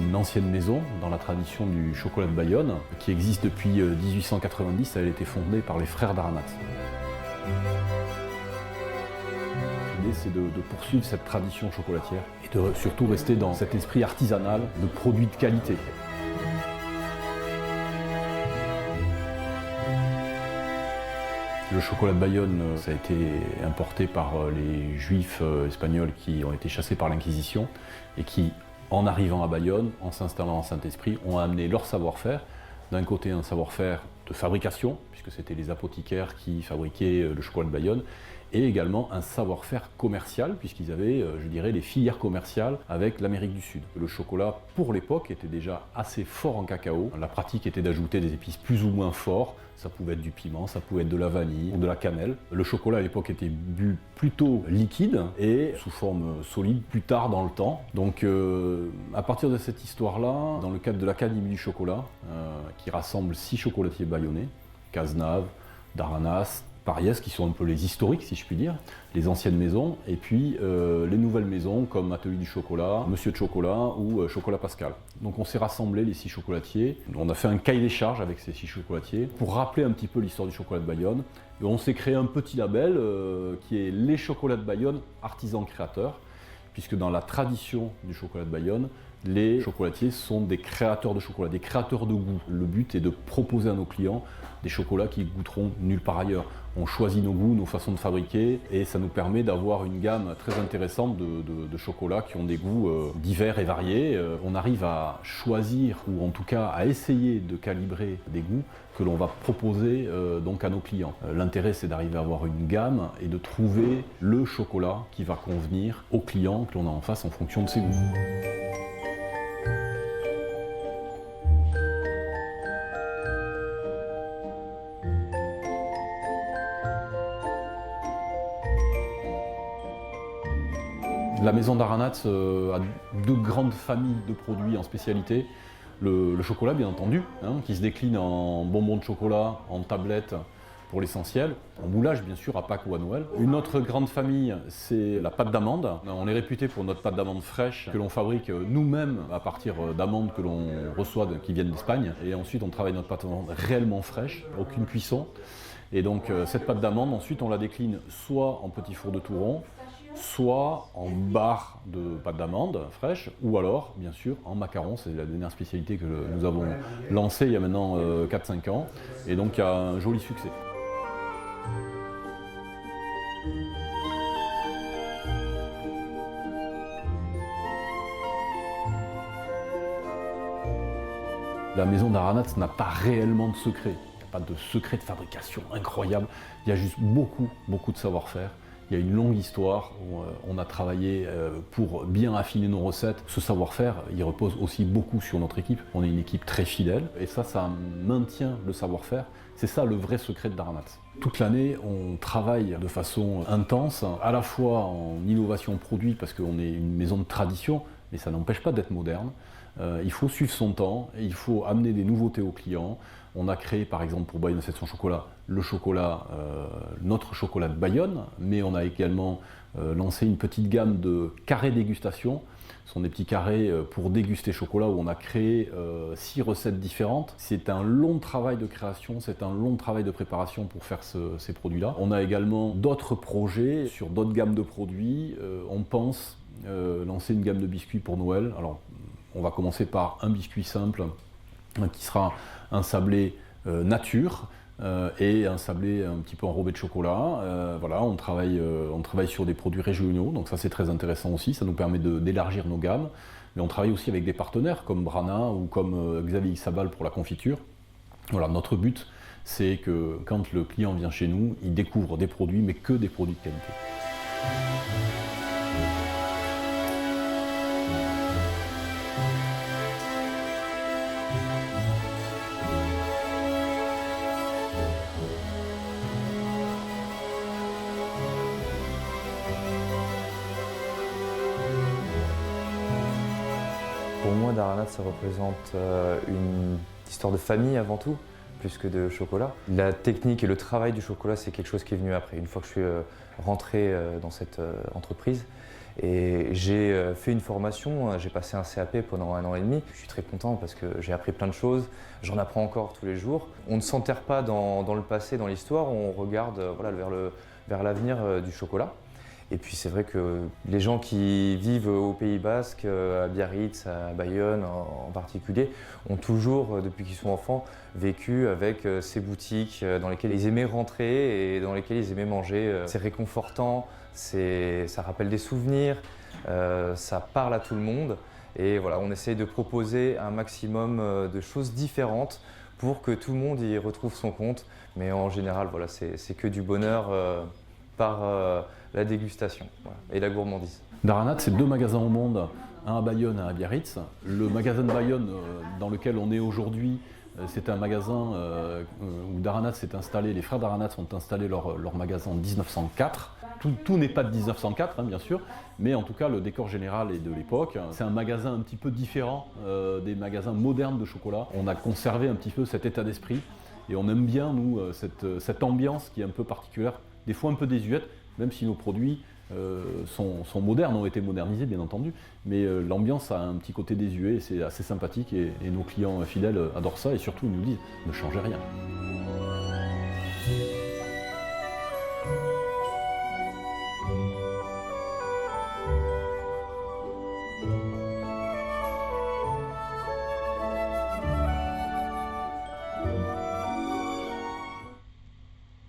une ancienne maison dans la tradition du chocolat de Bayonne qui existe depuis 1890. Elle a été fondée par les frères d'Aranat. L'idée, c'est de poursuivre cette tradition chocolatière et de surtout rester dans cet esprit artisanal de produits de qualité. Le chocolat de Bayonne, ça a été importé par les juifs espagnols qui ont été chassés par l'Inquisition et qui, en arrivant à Bayonne, en s'installant en Saint-Esprit, ont amené leur savoir-faire. D'un côté, un savoir-faire de fabrication, puisque c'était les apothicaires qui fabriquaient le chocolat de Bayonne, et également un savoir-faire commercial, puisqu'ils avaient, je dirais, les filières commerciales avec l'Amérique du Sud. Le chocolat, pour l'époque, était déjà assez fort en cacao. La pratique était d'ajouter des épices plus ou moins forts. Ça pouvait être du piment, ça pouvait être de la vanille ou de la cannelle. Le chocolat, à l'époque, était bu plutôt liquide et sous forme solide plus tard dans le temps. Donc, à partir de cette histoire-là, dans le cadre de l'Académie du chocolat, qui rassemble 6 chocolatiers bayonnais, Cazenave, Daranas, Pariès, qui sont un peu les historiques, si je puis dire, les anciennes maisons, et puis les nouvelles maisons comme Atelier du chocolat, Monsieur de Chocolat ou Chocolat Pascal. Donc on s'est rassemblés, les 6 chocolatiers, on a fait un cahier des charges avec ces 6 chocolatiers pour rappeler un petit peu l'histoire du chocolat de Bayonne, et on s'est créé un petit label qui est les chocolats de Bayonne artisans créateurs, puisque dans la tradition du chocolat de Bayonne, les chocolatiers sont des créateurs de chocolat, des créateurs de goût. Le but est de proposer à nos clients des chocolats qui goûteront nulle part ailleurs. On choisit nos goûts, nos façons de fabriquer, et ça nous permet d'avoir une gamme très intéressante de chocolats qui ont des goûts divers et variés. On arrive à choisir, ou en tout cas à essayer de calibrer des goûts que l'on va proposer donc à nos clients. L'intérêt, c'est d'arriver à avoir une gamme et de trouver le chocolat qui va convenir aux clients que l'on a en face en fonction de ses goûts. La maison d'Aranat a 2 grandes familles de produits en spécialité. Le chocolat, bien entendu, qui se décline en bonbons de chocolat, en tablettes pour l'essentiel, en moulage bien sûr à Pâques ou à Noël. Une autre grande famille, c'est la pâte d'amande. On est réputé pour notre pâte d'amande fraîche que l'on fabrique nous-mêmes à partir d'amandes que l'on reçoit qui viennent d'Espagne. Et ensuite on travaille notre pâte d'amande réellement fraîche, aucune cuisson. Et donc cette pâte d'amande, ensuite on la décline soit en petits fours de Touron, soit en barre de pâte d'amande fraîche, ou alors, bien sûr, en macaron. C'est la dernière spécialité que nous avons lancée il y a maintenant 4-5 ans, et donc il y a un joli succès. La maison d'Aranat n'a pas réellement de secret. Il n'y a pas de secret de fabrication incroyable. Il y a juste beaucoup de savoir-faire. Il y a une longue histoire où on a travaillé pour bien affiner nos recettes. Ce savoir-faire, il repose aussi beaucoup sur notre équipe. On est une équipe très fidèle et ça maintient le savoir-faire. C'est ça le vrai secret de Daranat. Toute l'année, on travaille de façon intense, à la fois en innovation produit parce qu'on est une maison de tradition, mais ça n'empêche pas d'être moderne. Il faut suivre son temps, et il faut amener des nouveautés aux clients. On a créé par exemple pour Bayonne 700 chocolat, le chocolat, notre chocolat de Bayonne, mais on a également lancé une petite gamme de carrés dégustation. Ce sont des petits carrés pour déguster chocolat où on a créé 6 recettes différentes. C'est un long travail de création, c'est un long travail de préparation pour faire ces produits-là. On a également d'autres projets sur d'autres gammes de produits. On pense lancer une gamme de biscuits pour Noël. Alors, on va commencer par un biscuit simple qui sera un sablé nature et un sablé un petit peu enrobé de chocolat. Voilà, on travaille sur des produits régionaux, donc ça c'est très intéressant aussi, ça nous permet d'élargir nos gammes. Mais on travaille aussi avec des partenaires comme Brana ou comme Xavier Sabal pour la confiture. Voilà, notre but c'est que quand le client vient chez nous, il découvre des produits, mais que des produits de qualité. Pour moi, Daranat, ça représente une histoire de famille avant tout, plus que de chocolat. La technique et le travail du chocolat, c'est quelque chose qui est venu après, une fois que je suis rentré dans cette entreprise. Et j'ai fait une formation, j'ai passé un CAP pendant 1 an et demi. Je suis très content parce que j'ai appris plein de choses, j'en apprends encore tous les jours. On ne s'enterre pas dans le passé, dans l'histoire, on regarde voilà, vers l'avenir du chocolat. Et puis c'est vrai que les gens qui vivent au Pays Basque, à Biarritz, à Bayonne en particulier, ont toujours, depuis qu'ils sont enfants, vécu avec ces boutiques dans lesquelles ils aimaient rentrer et dans lesquelles ils aimaient manger. C'est réconfortant, ça rappelle des souvenirs, ça parle à tout le monde. Et voilà, on essaye de proposer un maximum de choses différentes pour que tout le monde y retrouve son compte. Mais en général, voilà, c'est que du bonheur par la dégustation voilà, et la gourmandise. Daranat, c'est 2 magasins au monde, un à Bayonne et un à Biarritz. Le magasin de Bayonne dans lequel on est aujourd'hui, c'est un magasin où Daranat s'est installé, les frères Daranat ont installé leur magasin en 1904. Tout n'est pas de 1904, hein, bien sûr, mais en tout cas le décor général est de l'époque. C'est un magasin un petit peu différent des magasins modernes de chocolat. On a conservé un petit peu cet état d'esprit et on aime bien, nous, cette ambiance qui est un peu particulière, des fois un peu désuète, même si nos produits sont modernes, ont été modernisés bien entendu, mais l'ambiance a un petit côté désuet et c'est assez sympathique et nos clients fidèles adorent ça et surtout ils nous disent ne changez rien.